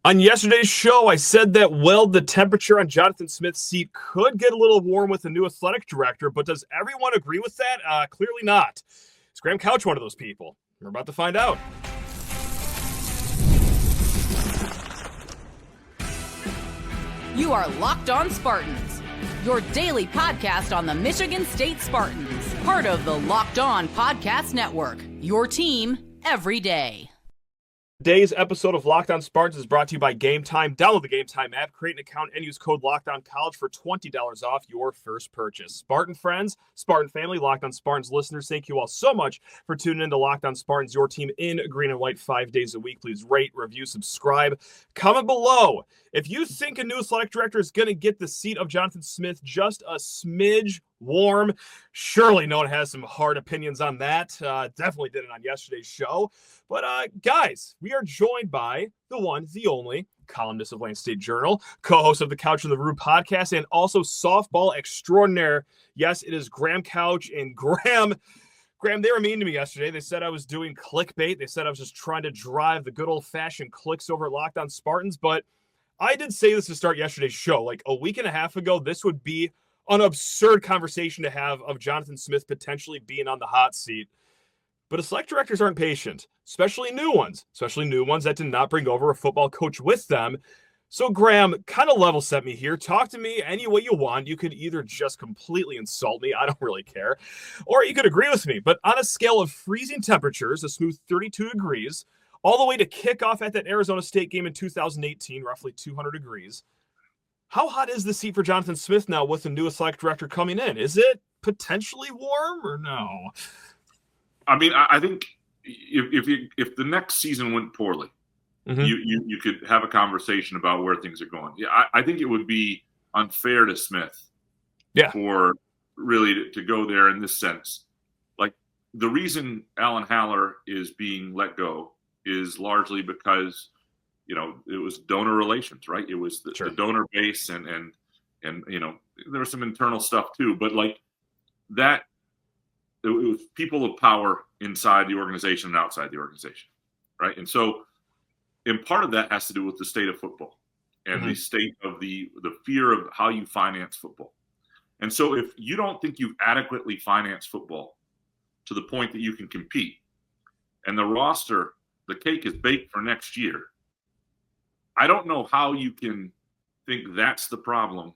On yesterday's show, I said that, the temperature on Jonathan Smith's seat could get a little warm with the new athletic director, but does everyone agree with that? Clearly not. Is Graham Couch one of those people? We're about to find out. You are Locked On Spartans, your daily podcast on the Michigan State Spartans, part of the Locked On Podcast Network, your team every day. Today's episode of Locked On Spartans is brought to you by Game Time. Download the Game Time app, create an account, and use code LOCKEDONCollege for $20 off your first purchase. Spartan friends, Spartan family, Locked On Spartans listeners, thank you all so much for tuning in to Locked On Spartans, your team in green and white 5 days a week. Please rate, review, subscribe, comment below. If you think a new athletic director is going to get the seat of Jonathan Smith just a smidge warm, surely no one has some hard opinions on that. Definitely did it on yesterday's show. But guys, we are joined by the one, the only columnist of Lane State Journal, co-host of the Couch on the Roof podcast, and also softball extraordinaire. Yes, it is Graham Couch. And Graham, they were mean to me yesterday. They said I was doing clickbait. They said I was just trying to drive the good old-fashioned clicks over at Locked On Spartans. But I did say this to start yesterday's show. Like a week and a half ago, this would be an absurd conversation to have of Jonathan Smith potentially being on the hot seat. But select directors aren't patient, especially new ones that did not bring over a football coach with them. So, Graham, kind of level set me here. Talk to me any way you want. You could either just completely insult me, I don't really care, or you could agree with me. But on a scale of freezing temperatures, a smooth 32 degrees, all the way to kickoff at that Arizona State game in 2018, roughly 200 degrees, how hot is the seat for Jonathan Smith now with the new athletic director coming in? Is it potentially warm or no? I mean, I think if the next season went poorly, you could have a conversation about where things are going. Yeah, I think it would be unfair to Smith, for really to go there in this sense. Like the reason Alan Haller is being let go is largely because it was donor relations, right? It was the donor base and there was some internal stuff too, but like that. It was people of power inside the organization and outside the organization, right? And so, and part of that has to do with the state of football and the state of the fear of how you finance football. And so if you don't think you've adequately financed football to the point that you can compete, and the roster, the cake is baked for next year, I don't know how you can think that's the problem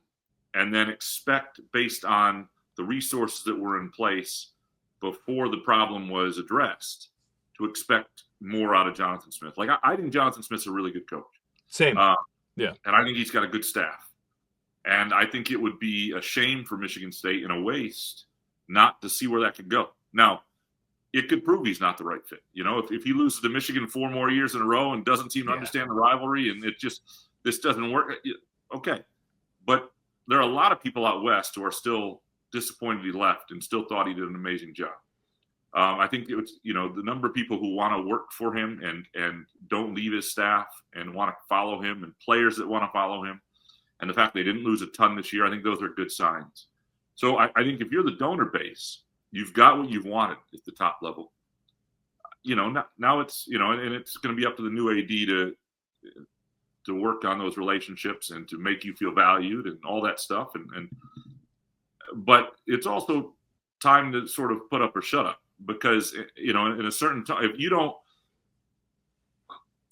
and then expect, based on the resources that were in place before the problem was addressed, to expect more out of Jonathan Smith. Like I think Jonathan Smith's a really good coach. Same. And I think he's got a good staff. And I think it would be a shame for Michigan State and a waste not to see where that could go. Now, it could prove he's not the right fit. If he loses to Michigan 4 more years in a row and doesn't seem to understand the rivalry and this doesn't work, okay. But there are a lot of people out west who are still disappointed he left and still thought he did an amazing job. I think it was, the number of people who want to work for him and don't leave his staff and want to follow him, and players that want to follow him, and the fact they didn't lose a ton this year, I think those are good signs. So I think if you're the donor base, you've got what you've wanted at the top level. Now it's, and it's going to be up to the new AD to work on those relationships and to make you feel valued and all that stuff. But it's also time to sort of put up or shut up, because, in a certain time, if you don't,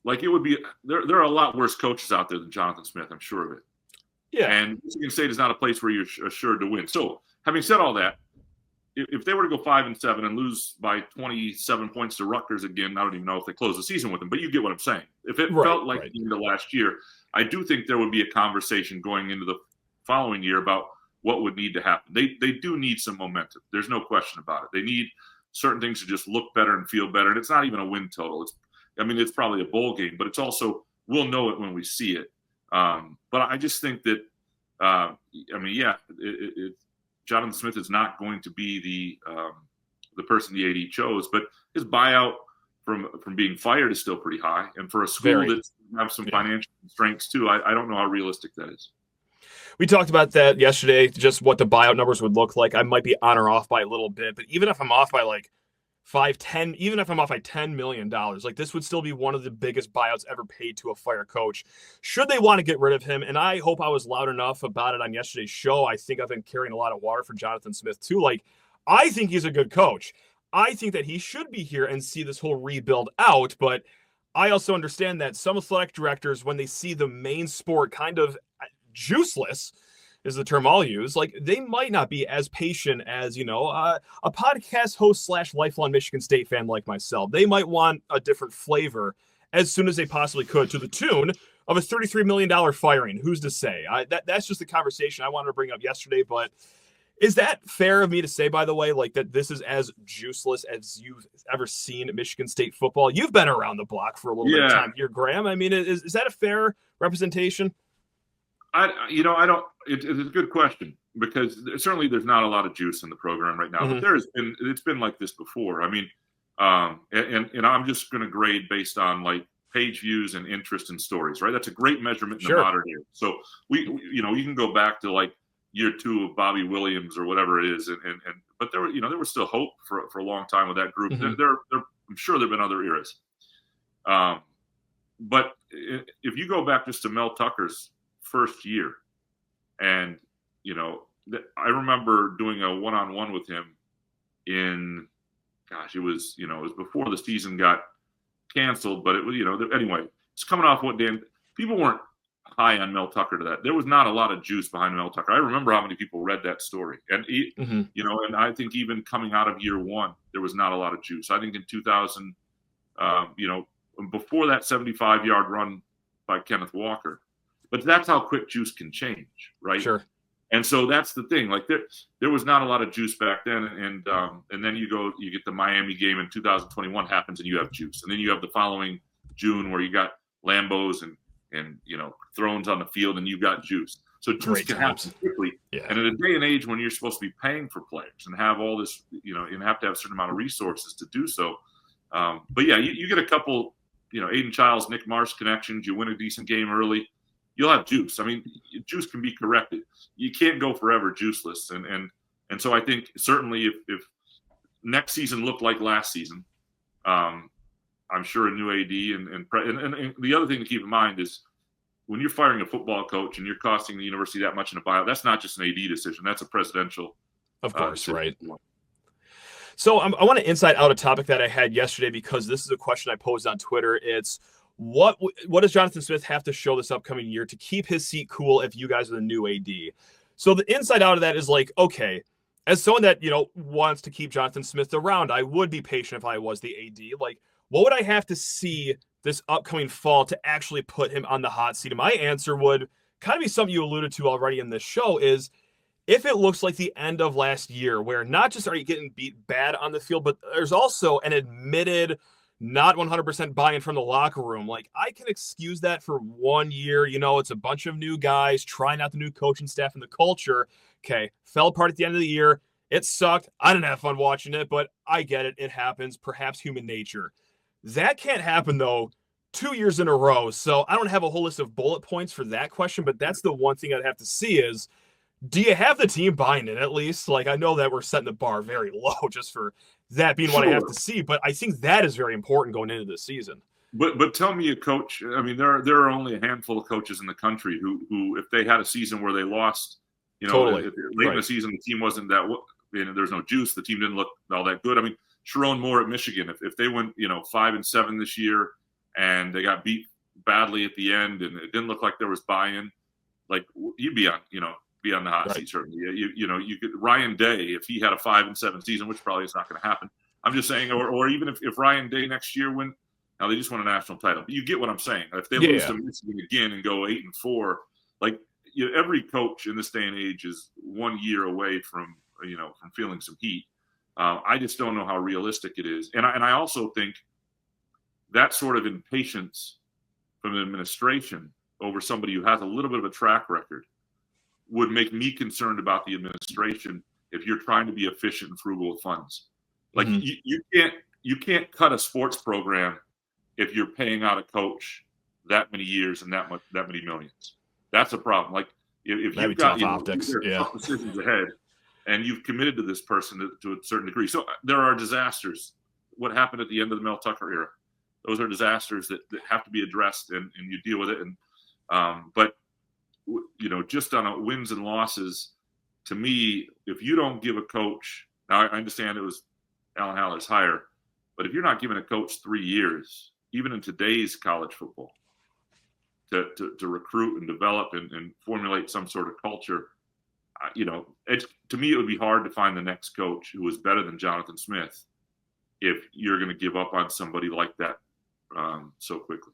like, it would be, there are a lot worse coaches out there than Jonathan Smith, I'm sure of it. Yeah. And Michigan State is not a place where you're assured to win. So having said all that, if they were to go 5-7 and lose by 27 points to Rutgers again, I don't even know if they close the season with them, but you get what I'm saying. If it felt like the end of last year, I do think there would be a conversation going into the following year about what would need to happen. They do need some momentum. There's no question about it. They need certain things to just look better and feel better. And it's not even a win total. It's probably a bowl game, but it's also, we'll know it when we see it. But I just think that, Jonathan Smith is not going to be the person the AD chose, but his buyout from being fired is still pretty high. And for a school that have some financial constraints too, I don't know how realistic that is. We talked about that yesterday, just what the buyout numbers would look like. I might be on or off by a little bit, but even if I'm off by like 5, 10, even if I'm off by $10 million, like this would still be one of the biggest buyouts ever paid to a fire coach. Should they want to get rid of him? And I hope I was loud enough about it on yesterday's show. I think I've been carrying a lot of water for Jonathan Smith too. Like, I think he's a good coach. I think that he should be here and see this whole rebuild out. But I also understand that some athletic directors, when they see the main sport kind of juiceless, is the term I'll use, like they might not be as patient as, a podcast host / lifelong Michigan State fan like myself. They might want a different flavor as soon as they possibly could, to the tune of a $33 million firing. Who's to say? That's just the conversation I wanted to bring up yesterday. But is that fair of me to say, by the way, like that this is as juiceless as you've ever seen Michigan State football? You've been around the block for a little bit of time here, Graham. I mean, is that a fair representation? It's a good question, because certainly there's not a lot of juice in the program right now, but it's been like this before. I mean, and I'm just going to grade based on like page views and interest in stories, right? That's a great measurement in the modern era. So you can go back to like year 2 of Bobby Williams or whatever it is. But there was still hope for a long time with that group. I'm sure there've been other eras. But if you go back just to Mel Tucker's first year, and I remember doing a one-on-one with him in, it was before the season got canceled, but it was anyway, it's coming off what Dan, people weren't high on Mel Tucker to that. There was not a lot of juice behind Mel Tucker. I remember how many people read that story, and and I think even coming out of year 1, there was not a lot of juice. I think in 2000, before that 75-yard run by Kenneth Walker. But that's how quick juice can change, right? Sure. And so that's the thing. Like there was not a lot of juice back then, and then you get the Miami game in 2021 happens, and you have juice, and then you have the following June where you got Lambos and thrones on the field, and you got juice. So juice can happen quickly. Yeah. And in a day and age when you're supposed to be paying for players and have all this, and have to have a certain amount of resources to do so. But yeah, you get a couple, Aiden Childs, Nick Marsh connections. You win a decent game early. You'll have juice. I mean, juice can be corrected. You can't go forever juiceless. And so I think certainly if next season looked like last season, I'm sure a new AD and the other thing to keep in mind is when you're firing a football coach and you're costing the university that much in a buyout, that's not just an AD decision. That's a presidential. Of course, right. So I want to inside out a topic that I had yesterday, because this is a question I posed on Twitter. It's, what does Jonathan Smith have to show this upcoming year to keep his seat cool if you guys are the new AD? So the inside out of that is like, okay, as someone that, wants to keep Jonathan Smith around, I would be patient if I was the AD. Like, what would I have to see this upcoming fall to actually put him on the hot seat? And my answer would kind of be something you alluded to already in this show, is if it looks like the end of last year, where not just are you getting beat bad on the field, but there's also an admitted not 100% buy-in from the locker room. Like, I can excuse that for 1 year. It's a bunch of new guys trying out the new coaching staff and the culture. Okay, fell apart at the end of the year. It sucked. I didn't have fun watching it, but I get it. It happens. Perhaps human nature. That can't happen, though, 2 years in a row. So I don't have a whole list of bullet points for that question, but that's the one thing I'd have to see is, do you have the team buying it at least? Like, I know that we're setting the bar very low just for that being what I have to see, but I think that is very important going into this season. But tell me a coach. I mean, there are only a handful of coaches in the country who if they had a season where they lost, late in the season, the team wasn't that. There's no juice. The team didn't look all that good. I mean, Sharon Moore at Michigan, if they went 5-7 this year and they got beat badly at the end and it didn't look like there was buy-in, like you'd be on on the hot seat certainly. You could Ryan Day if he had a 5-7 season, which probably is not going to happen. I'm just saying, or even if Ryan Day next year now they just won a national title. But you get what I'm saying. If they lose to Michigan again and go 8-4, like every coach in this day and age is 1 year away from feeling some heat. I just don't know how realistic it is, and I also think that sort of impatience from the administration over somebody who has a little bit of a track record would make me concerned about the administration if you're trying to be efficient and frugal with funds. Like you can't cut a sports program if you're paying out a coach that many years and that many millions. That's a problem. Like if you've got optics, tough decisions ahead, and you've committed to this person to a certain degree. So there are disasters what happened at the end of the Mel Tucker era. Those are disasters that have to be addressed, and you deal with it. And but just on a wins and losses, to me, if you don't give a coach, now I understand it was Alan Haller's hire, but if you're not giving a coach 3 years, even in today's college football, to recruit and develop and formulate some sort of culture, to me, it would be hard to find the next coach who was better than Jonathan Smith if you're going to give up on somebody like that so quickly.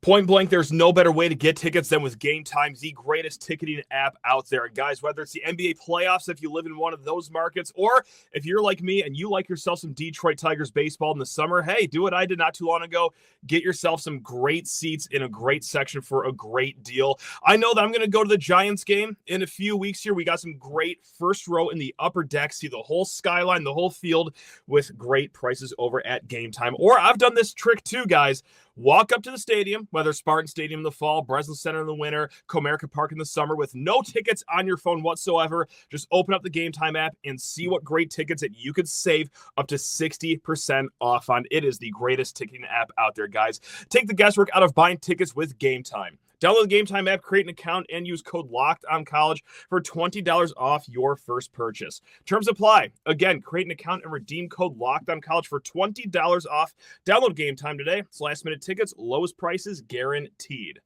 Point blank, there's no better way to get tickets than with Game Time, the greatest ticketing app out there. Guys, whether it's the NBA playoffs, if you live in one of those markets, or if you're like me and you like yourself some Detroit Tigers baseball in the summer, hey, do what I did not too long ago. Get yourself some great seats in a great section for a great deal. I know that I'm going to go to the Giants game in a few weeks here. We got some great first row in the upper deck, see the whole skyline, the whole field with great prices over at Game Time. Or I've done this trick too, guys. Walk up to the stadium, whether Spartan Stadium in the fall, Breslin Center in the winter, Comerica Park in the summer, with no tickets on your phone whatsoever. Just open up the Game Time app and see what great tickets that you could save up to 60% off on. It is the greatest ticketing app out there, guys. Take the guesswork out of buying tickets with Game Time. Download the Game Time app, create an account, and use code LOCKEDONCollege for $20 off your first purchase. Terms apply. Again, create an account and redeem code LOCKEDONCollege for $20 off. Download Game Time today. It's last-minute tickets, lowest prices guaranteed.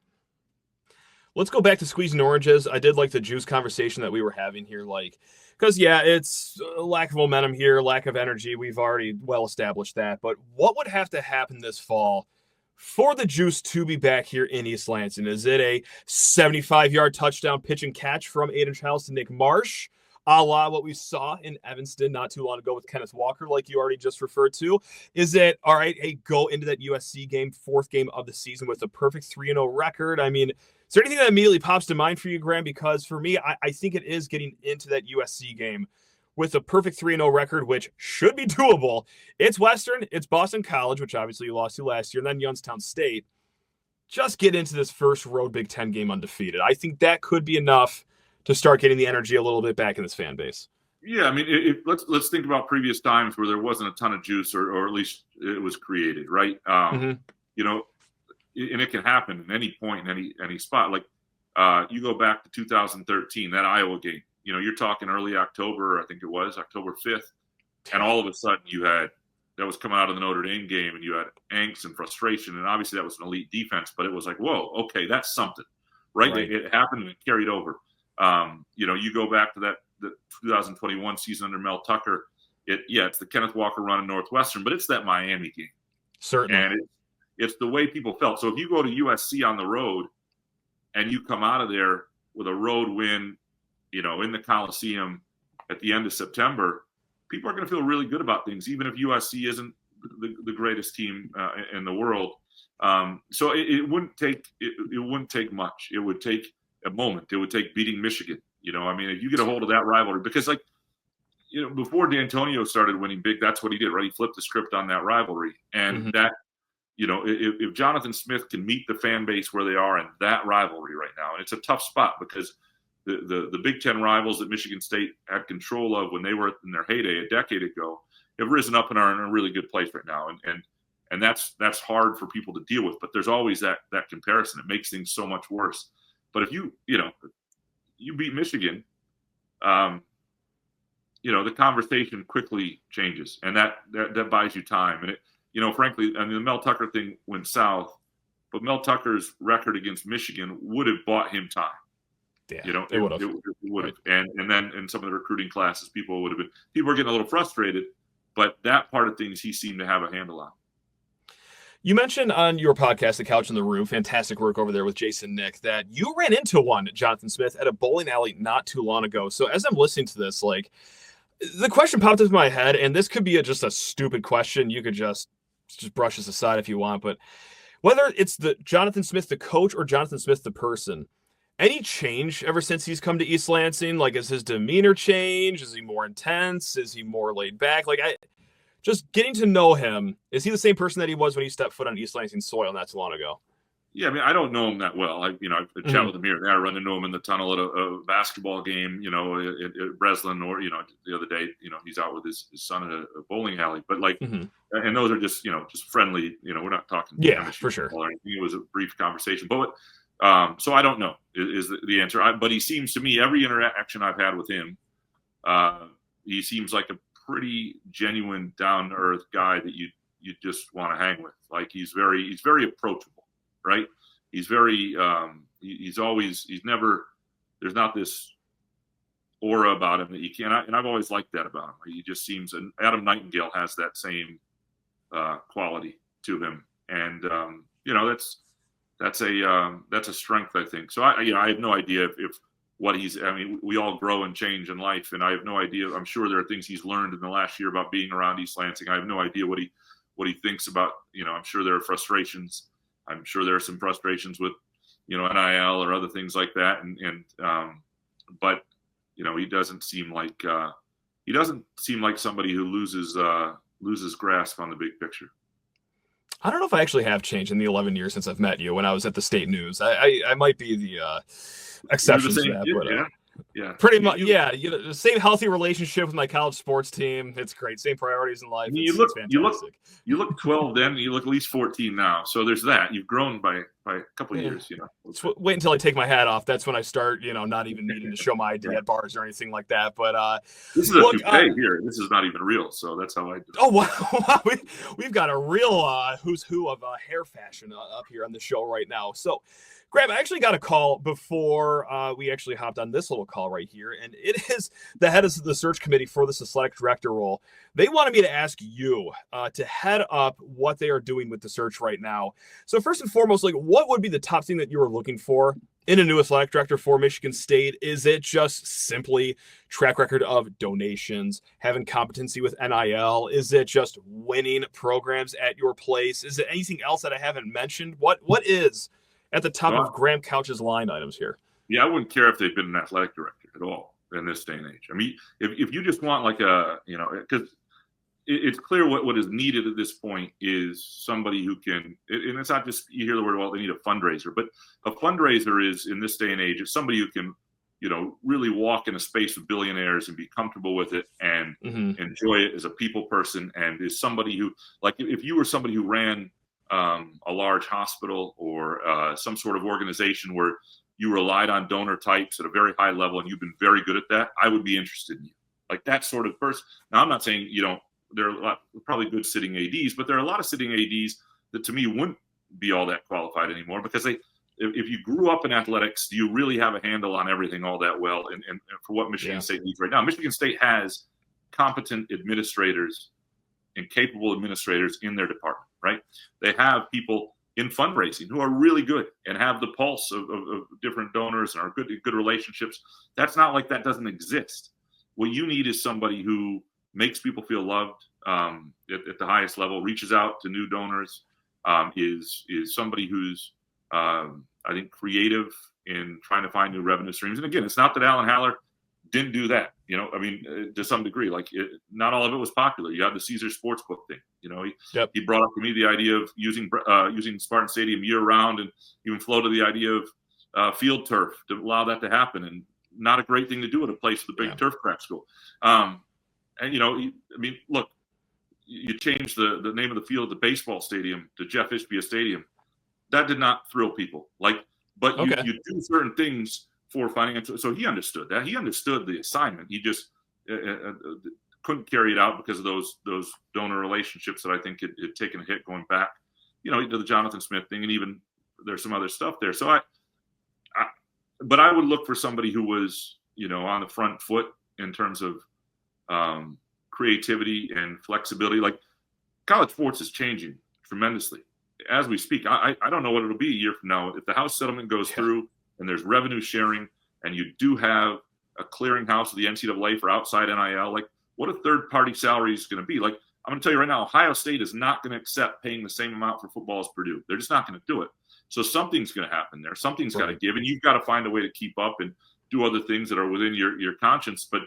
Let's go back to squeezing oranges. I did like the juice conversation that we were having here, because, yeah, it's a lack of momentum here, lack of energy. We've already well established that. But what would have to happen this fall for the juice to be back here in East Lansing? Is it a 75-yard touchdown pitch and catch from Aiden Childs to Nick Marsh, a la what we saw in Evanston not too long ago with Kenneth Walker, like you already just referred to? Is it, all right, hey, go into that USC game, fourth game of the season with a perfect 3-0 record? I mean, is there anything that immediately pops to mind for you, Graham? Because for me, I think it is getting into that USC game with a perfect 3-0 record, which should be doable. It's Western, it's Boston College, which obviously you lost to last year, and then Youngstown State. Just get into this first road Big Ten game undefeated. I think that could be enough to start getting the energy a little bit back in this fan base. Yeah, I mean, let's think about previous times where there wasn't a ton of juice, or at least it was created, right? And it can happen at any point in any spot. Like you go back to 2013, that Iowa game. You're talking early October, I think it was October 5th, and all of a sudden that was coming out of the Notre Dame game, and you had angst and frustration, and obviously that was an elite defense, but it was like, whoa, okay, that's something, right? It happened and it carried over. You go back to the 2021 season under Mel Tucker. It's the Kenneth Walker run in Northwestern, but it's that Miami game. Certainly. And it's the way people felt. So if you go to USC on the road and you come out of there with a road win, in the Coliseum at the end of September, people are going to feel really good about things, even if USC isn't the greatest team in the world. So it wouldn't take much. It would take a moment. It would take beating Michigan. If you get a hold of that rivalry, because before D'Antonio started winning big, that's what he did, right? He flipped the script on that rivalry, and that, if Jonathan Smith can meet the fan base where they are in that rivalry right now, and it's a tough spot because the Big Ten rivals that Michigan State had control of when they were in their heyday a decade ago have risen up and are in a really good place right now. And that's hard for people to deal with, but there's always that comparison. It makes things so much worse. But if you beat Michigan, the conversation quickly changes, and that buys you time. And frankly, the Mel Tucker thing went south, but Mel Tucker's record against Michigan would have bought him time. Yeah, it would have. Right. And then in some of the recruiting classes, people were getting a little frustrated, but that part of things he seemed to have a handle on. You mentioned on your podcast, The Couch on the Roof, fantastic work over there with Jason Nick, that you ran into Jonathan Smith, at a bowling alley not too long ago. So as I'm listening to this, the question popped into my head, and this could be just a stupid question. You could just brush this aside if you want, but whether it's the Jonathan Smith, the coach, or Jonathan Smith, the person, any change ever since he's come to East Lansing? Is his demeanor change? Is he more intense? Is he more laid back? Just getting to know him, is he the same person that he was when he stepped foot on East Lansing soil not too long ago? Yeah, I mean, I don't know him that well. I chat with him here and there. I run into him in the tunnel at a basketball game, at Breslin, or, the other day, he's out with his son at a bowling alley. But and those are just, just friendly, we're not talking. Yeah, for sure. Or anything. It was a brief conversation. But so I don't know is the answer. But he seems to me, every interaction I've had with him, he seems like a pretty genuine, down to earth guy that you just want to hang with. Like he's very approachable. Right. He's very, there's not this aura about him that you can't, and I've always liked that about him. He just seems, and Adam Nightingale has that same quality to him. And, that's a strength, I think. So I have no idea if what we all grow and change in life, and I have no idea. I'm sure there are things he's learned in the last year about being around East Lansing. I have no idea what he thinks about, I'm sure there are frustrations. I'm sure there are some frustrations with, NIL or other things like that. But he doesn't seem like somebody who loses grasp on the big picture. I don't know if I actually have changed in the 11 years since I've met you. When I was at the State News, I might be the exception to that. But, yeah, pretty much. Yeah, the same healthy relationship with my college sports team. It's great. Same priorities in life. You look 12 then. You look at least 14 now. So there's that. You've grown by a couple of years. Wait until I take my hat off. That's when I start. Not even needing to show my ID at bars or anything like that. But this is a toupee here. This is not even real. So that's how I do it. Oh wow, we've got a real who's who of hair fashion up here on the show right now. So. Graham, I actually got a call before we actually hopped on this little call right here, and it is the head of the search committee for this athletic director role. They wanted me to ask you to head up what they are doing with the search right now. So first and foremost, what would be the top thing that you were looking for in a new athletic director for Michigan State? Is it just simply track record of donations, having competency with NIL? Is it just winning programs at your place? Is it anything else that I haven't mentioned? What is at the top of Graham Couch's line items here? Yeah, I wouldn't care if they've been an athletic director at all in this day and age. I mean, if you just want because it's clear what is needed at this point is somebody who can, and it's not just, you hear the word, well, they need a fundraiser, but a fundraiser is, in this day and age, it's somebody who can, really walk in a space with billionaires and be comfortable with it and enjoy it as a people person, and is somebody who, if you were somebody who ran a large hospital or some sort of organization where you relied on donor types at a very high level and you've been very good at that, I would be interested in you. Like that sort of person. Now, I'm not saying there are probably good sitting ADs, but there are a lot of sitting ADs that to me wouldn't be all that qualified anymore, because if you grew up in athletics, do you really have a handle on everything all that well? And for what Michigan State needs right now, Michigan State has competent administrators and capable administrators in their department. Right? They have people in fundraising who are really good and have the pulse of different donors and are good relationships. That's not like that doesn't exist. What you need is somebody who makes people feel loved at the highest level, reaches out to new donors, is somebody who's, I think, creative in trying to find new revenue streams. And again, it's not that Alan Haller didn't do that, to some degree. Not all of it was popular. You have the Caesar Sportsbook thing. He brought up to me the idea of using Spartan Stadium year round, and even floated the idea of field turf to allow that to happen. And not a great thing to do at a place with a big turf crack school. Look, you change the name of the field, the baseball stadium, to Jeff Ishbia Stadium. That did not thrill people. But you do certain things for financial. So he understood that. He understood the assignment. He just couldn't carry it out because of those donor relationships that I think had taken a hit going back, to the Jonathan Smith thing, and even there's some other stuff there. So but I would look for somebody who was, on the front foot in terms of creativity and flexibility. College sports is changing tremendously as we speak. I don't know what it'll be a year from now. If the House settlement goes through and there's revenue sharing, and you do have a clearinghouse of the NCAA for outside NIL, what a third-party salary is going to be. I'm going to tell you right now, Ohio State is not going to accept paying the same amount for football as Purdue. They're just not going to do it. So something's going to happen there. Something's got to give, and you've got to find a way to keep up and do other things that are within your conscience. But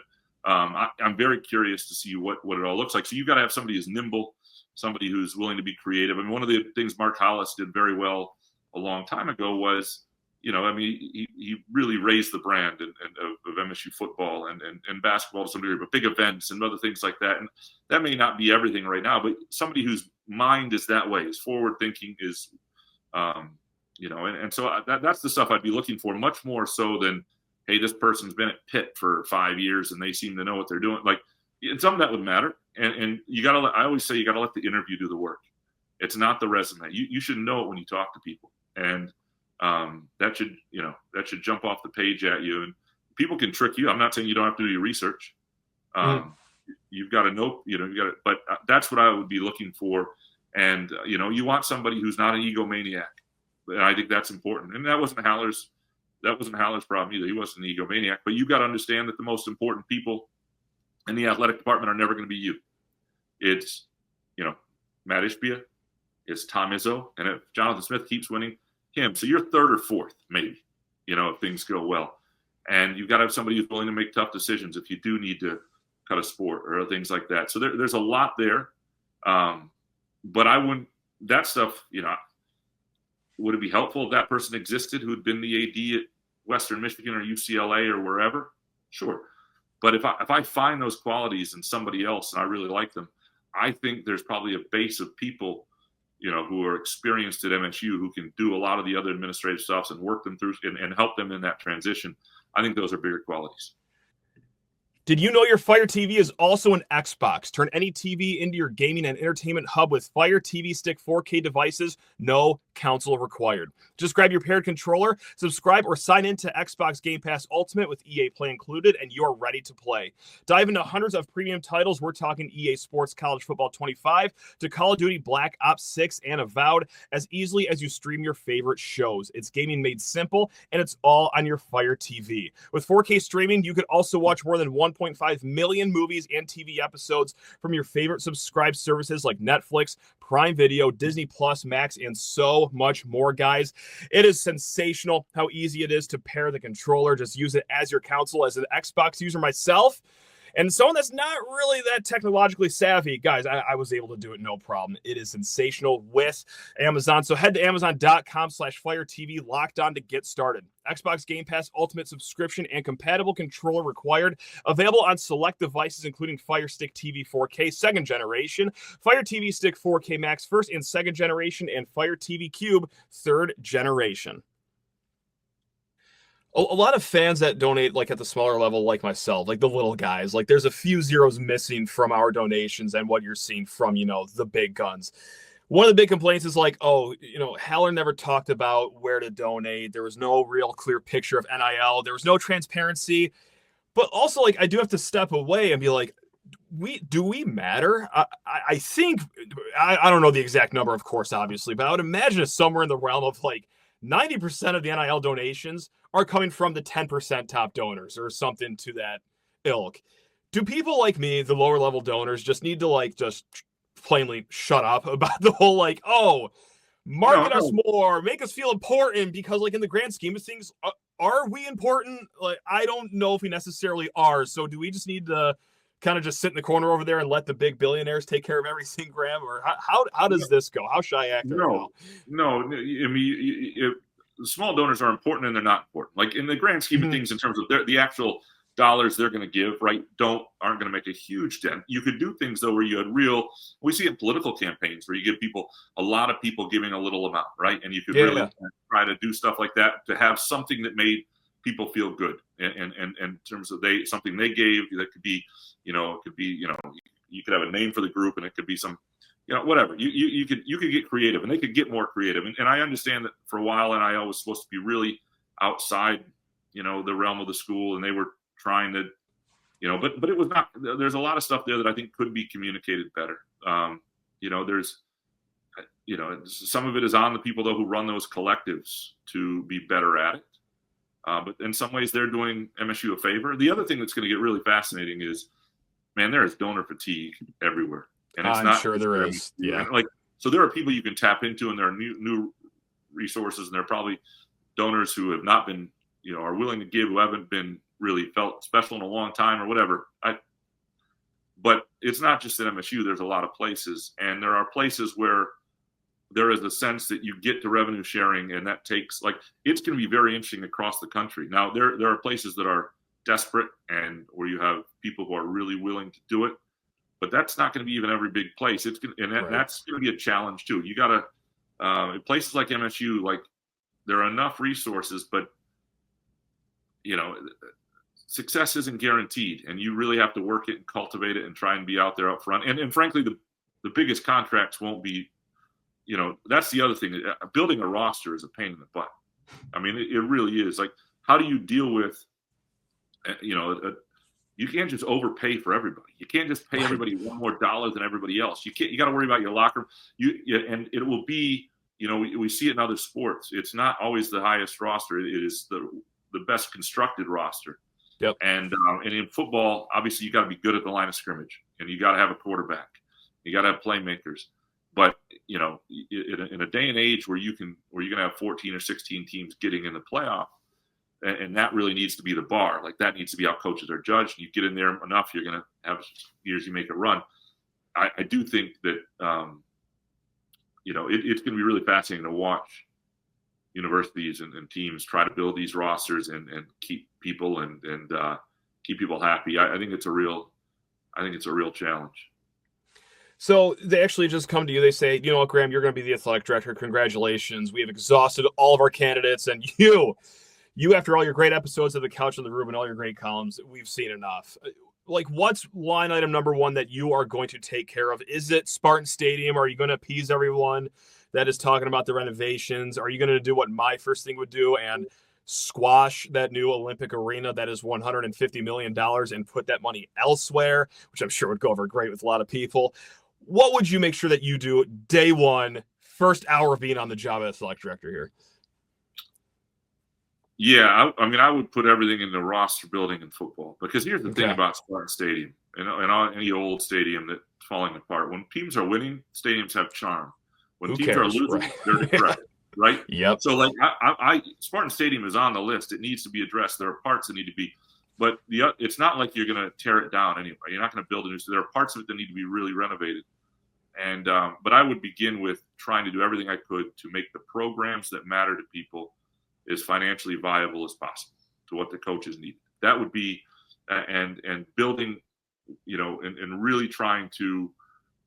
I'm very curious to see what it all looks like. So you've got to have somebody who's nimble, somebody who's willing to be creative. One of the things Mark Hollis did very well a long time ago was, I mean, he really raised the brand of MSU football and basketball to some degree, but big events and other things like that. And that may not be everything right now, but somebody whose mind is that way, is forward thinking, is, and so that's the stuff I'd be looking for, much more so than, hey, this person's been at Pitt for 5 years and they seem to know what they're doing. Like, some of that would matter. And you got to I always say, you got to let the interview do the work. It's not the resume. You should know it when you talk to people. And that should jump off the page at you. And people can trick you. I'm not saying you don't have to do your research. You've got to know, but that's what I would be looking for. And, you want somebody who's not an egomaniac. And I think that's important. And that wasn't Haller's problem either. He wasn't an egomaniac, but you've got to understand that the most important people in the athletic department are never going to be you. It's, Matt Ishbia, it's Tom Izzo. And if Jonathan Smith keeps winning, him. So you're third or fourth, maybe, if things go well. And you've got to have somebody who's willing to make tough decisions if you do need to cut a sport or things like that. So there's a lot there. But I wouldn't, that stuff, would it be helpful if that person existed who'd been the AD at Western Michigan or UCLA or wherever? Sure. But if I find those qualities in somebody else and I really like them, I think there's probably a base of people who are experienced at MSU who can do a lot of the other administrative stuff and work them through and help them in that transition. I think those are bigger qualities. Did you know your Fire TV is also an Xbox? Turn any TV into your gaming and entertainment hub with Fire TV Stick 4K devices. No console required. Just grab your paired controller, subscribe, or sign in to Xbox Game Pass Ultimate with EA Play included, and you're ready to play. Dive into hundreds of premium titles. We're talking EA Sports College Football 25 to Call of Duty Black Ops 6 and Avowed as easily as you stream your favorite shows. It's gaming made simple, and it's all on your Fire TV. With 4K streaming, you could also watch more than 1.5 million movies and TV episodes from your favorite subscribed services like Netflix, Prime Video, Disney Plus, Max, and so much more, guys. It is sensational how easy it is to pair the controller. Just use it as your console. As an Xbox user myself, and someone that's not really that technologically savvy, guys, I was able to do it no problem. It is sensational with Amazon. So head to Amazon.com/Fire TV Locked On to get started. Xbox Game Pass Ultimate subscription and compatible controller required. Available on select devices, including Fire Stick TV 4K 2nd generation, Fire TV Stick 4K Max 1st and 2nd generation, and Fire TV Cube 3rd generation. A lot of fans that donate, like at the smaller level, like myself, like the little guys, like there's a few zeros missing from our donations and what you're seeing from, the big guns. One of the big complaints is like, Haller never talked about where to donate. There was no real clear picture of NIL. There was no transparency. But also, like, I do have to step away and be like, do we matter? I think, I don't know the exact number, of course, obviously, but I would imagine it's somewhere in the realm of like 90% of the NIL donations are coming from the 10% top donors or something to that ilk. Do people like me, the lower level donors, just need to like just plainly shut up about the whole like, market us more, make us feel important? Because like in the grand scheme of things, are we important? Like, I don't know if we necessarily are. So do we just need to kind of just sit in the corner over there and let the big billionaires take care of everything, Graham? Or how does this go? How should I act? No. I mean, small donors are important and they're not important. Like in the grand scheme of things, in terms of the actual dollars they're going to give, right, aren't going to make a huge dent. You could do things though where you had we see it in political campaigns where you give a lot of people giving a little amount, right? And you could really try to do stuff like that to have something that made people feel good. And in terms of something they gave, that could be, you could have a name for the group and it could be some, whatever. You could get creative, and they could get more creative. And I understand that for a while NIL was supposed to be really outside, the realm of the school, and they were trying to, but it was not. There's a lot of stuff there that I think could be communicated better. There's, some of it is on the people though who run those collectives to be better at it. But in some ways they're doing MSU a favor. The other thing that's going to get really fascinating is, man, there is donor fatigue everywhere. And it's I'm sure there is. Yeah. So there are people you can tap into, and there are new resources, and there are probably donors who have not been, are willing to give, who haven't been really felt special in a long time or whatever. But it's not just at MSU. There's a lot of places, and there are places where there is a sense that you get to revenue sharing, and that takes it's going to be very interesting across the country. Now, there are places that are desperate and where you have people who are really willing to do it, but that's not going to be even every big place. That's going to be a challenge too. You got to places like MSU, there are enough resources, but success isn't guaranteed, and you really have to work it and cultivate it and try and be out there up front. And frankly, the biggest contracts won't be, that's the other thing. Building a roster is a pain in the butt. I mean, it really is. How do you deal with, you can't just overpay for everybody. You can't just pay everybody $1 more than everybody else. You got to worry about your locker room. And it will be, we see it in other sports. It's not always the highest roster. It is the best constructed roster. Yep. And in football, obviously, you got to be good at the line of scrimmage, and you got to have a quarterback. You got to have playmakers. But in a day and age where you're going to have 14 or 16 teams getting in the playoff, and that really needs to be the bar. That needs to be how coaches are judged. You get in there enough, you're going to have years you make a run. I do think that it's going to be really fascinating to watch universities and teams try to build these rosters and keep people and keep people happy. I think it's a real challenge. So they actually just come to you. They say, you know what, Graham, you're going to be the athletic director. Congratulations. We have exhausted all of our candidates, and you after all your great episodes of The Couch on the Roof and all your great columns, we've seen enough. What's line item number one that you are going to take care of? Is it Spartan Stadium? Are you going to appease everyone that is talking about the renovations? Are you going to do what my first thing would do and squash that new Olympic arena that is $150 million and put that money elsewhere, which I'm sure would go over great with a lot of people? What would you make sure that you do day one, first hour of being on the job as athletic director here? Yeah, I would put everything in the roster building in football, because here's the thing about Spartan Stadium and any old stadium that's falling apart. When teams are winning, stadiums have charm. When teams are losing, they're depressed, right? Yep. So Spartan Stadium is on the list. It needs to be addressed. There are parts that need to be, but it's not like you're going to tear it down anyway. You're not going to build a new. So there are parts of it that need to be really renovated. And but I would begin with trying to do everything I could to make the programs that matter to people as financially viable as possible to what the coaches need. That would be, and building, and really trying to,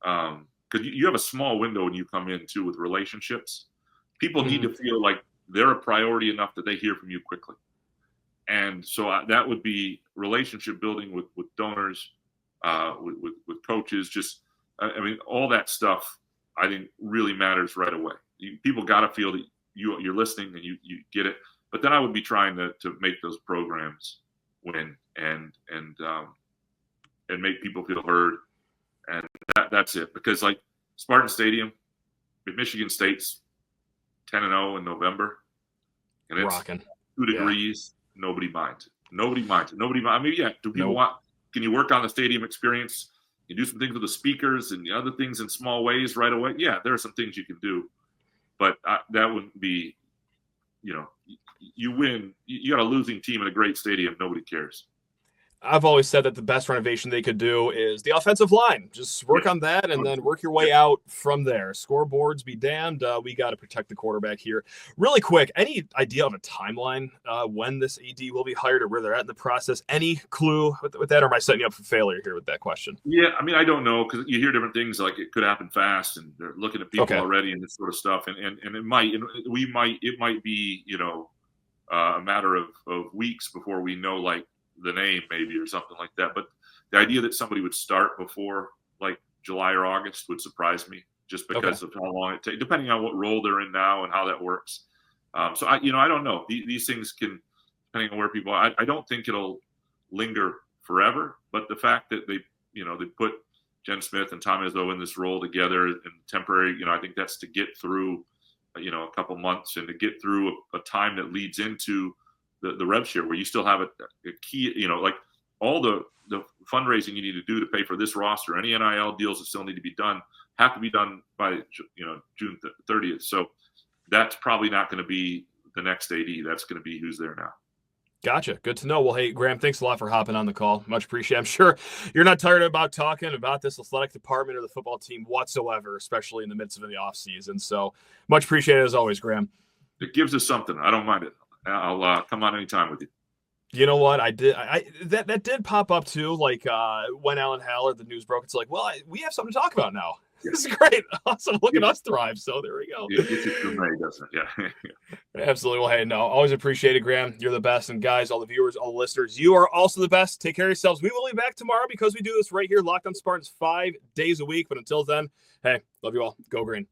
because you have a small window when you come in too with relationships. People need to feel like they're a priority enough that they hear from you quickly. And so that would be relationship building with donors, with coaches. Just, all that stuff I think really matters right away. People got to feel that you're listening and you get it. But then I would be trying to make those programs win and make people feel heard. And that's it. Because Spartan Stadium, if Michigan State's 10-0 in November, and it's rocking 2 degrees, nobody minds it. Nobody minds it. Do people want? Can you work on the stadium experience? You do some things with the speakers and the other things in small ways right away. Yeah, there are some things you can do, but that wouldn't be, you win. You got a losing team in a great stadium. Nobody cares. I've always said that the best renovation they could do is the offensive line. Just work on that and then work your way out from there. Scoreboards be damned. We got to protect the quarterback here. Really quick, any idea of a timeline when this AD will be hired or where they're at in the process? Any clue with that, or am I setting you up for failure here with that question? Yeah, I don't know, because you hear different things, like it could happen fast and they're looking at people already and this sort of stuff. And it might be, a matter of weeks before we know, the name maybe or something like that. But the idea that somebody would start before July or August would surprise me, just because of how long it takes, depending on what role they're in now and how that works. So I don't know. These things can, depending on where people are, I don't think it'll linger forever, but the fact that they put Jen Smith and Tom Izzo in this role together in temporary, I think that's to get through, a couple months and to get through a time that leads into the rev share, where you still have a key, all the fundraising you need to do to pay for this roster, any NIL deals that still need to be done, have to be done by, June 30th. So that's probably not going to be the next AD. That's going to be who's there now. Gotcha. Good to know. Well, hey, Graham, thanks a lot for hopping on the call. Much appreciated. I'm sure you're not tired about talking about this athletic department or the football team whatsoever, especially in the midst of the offseason. So much appreciated as always, Graham. It gives us something. I don't mind it. I'll come on anytime with you. You know what? That did pop up too. Like when Alan Haller, the news broke, it's like, well, we have something to talk about now. This is great. Awesome. Look at us thrive. So there we go. It gets it through May, doesn't it? Yeah. Absolutely. Well, hey, no, always appreciate it, Graham. You're the best. And guys, all the viewers, all the listeners, you are also the best. Take care of yourselves. We will be back tomorrow because we do this right here, Locked On Spartans, 5 days a week. But until then, hey, love you all. Go Green.